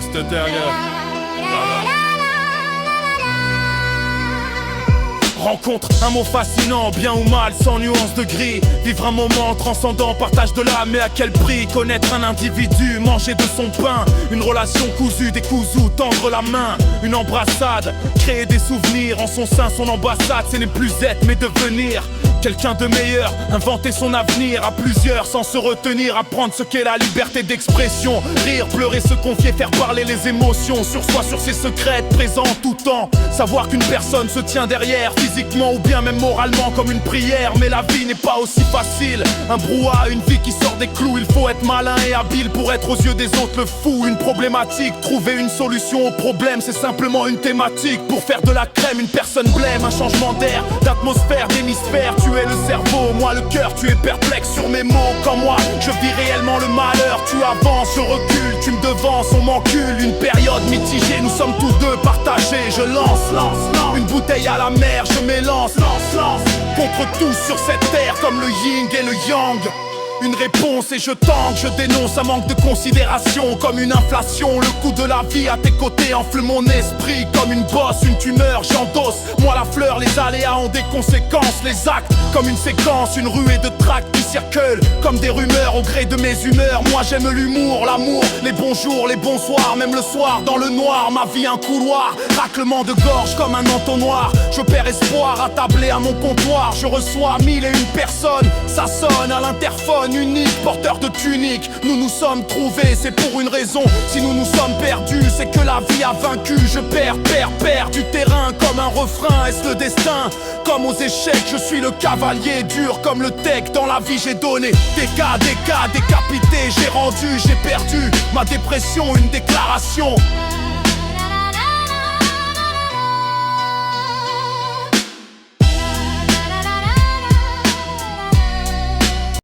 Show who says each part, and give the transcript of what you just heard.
Speaker 1: texte derrière. Rencontre, un mot fascinant, bien ou mal, sans nuance de gris. Vivre un moment transcendant, partage de l'âme, mais à quel prix? Connaître un individu, manger de son pain. Une relation cousue, décousue, tendre la main. Une embrassade, créer des souvenirs. En son sein, son ambassade, ce n'est plus être, mais devenir quelqu'un de meilleur, inventer son avenir à plusieurs sans se retenir, apprendre ce qu'est la liberté d'expression. Rire, pleurer, se confier, faire parler les émotions sur soi, sur ses secrets, être présent en tout temps. Savoir qu'une personne se tient derrière, physiquement ou bien même moralement comme une prière. Mais la vie n'est pas aussi facile, un brouhaha, une vie qui sort des clous. Il faut être malin et habile pour être aux yeux des autres le fou. Une problématique, trouver une solution au problème, c'est simplement une thématique. Pour faire de la crème, une personne blême, un changement d'air, d'atmosphère, d'hémisphère. Tu es le cerveau, moi le cœur, tu es perplexe sur mes mots. Quand moi, je vis réellement le malheur. Tu avances, je recule, tu me devances, on m'encule. Une période mitigée, nous sommes tous deux partagés. Je lance une bouteille à la mer, je m'élance contre tout sur cette terre, comme le yin et le yang. Une réponse et je tangue, je dénonce un manque de considération. Comme une inflation, le coût de la vie à tes côtés enfle mon esprit. Comme une bosse, une tumeur, j'endosse. Moi la fleur, les aléas ont des conséquences. Les actes, comme une séquence, une ruée de tracts qui circulent comme des rumeurs au gré de mes humeurs. Moi j'aime l'humour, l'amour, les bons jours, les bons soirs. Même le soir, dans le noir, ma vie un couloir. Raclement de gorge comme un entonnoir. Je perds espoir, attablé à mon comptoir. Je reçois 1001 personnes, ça sonne à l'interphone. Unique, porteur de tunique, nous nous sommes trouvés, c'est pour une raison. Si nous nous sommes perdus, c'est que la vie a vaincu. Je perds du terrain comme un refrain. Est-ce le destin? Comme aux échecs, je suis le cavalier dur comme le tech. Dans la vie j'ai donné des cas décapités. J'ai rendu, j'ai perdu ma dépression, une déclaration.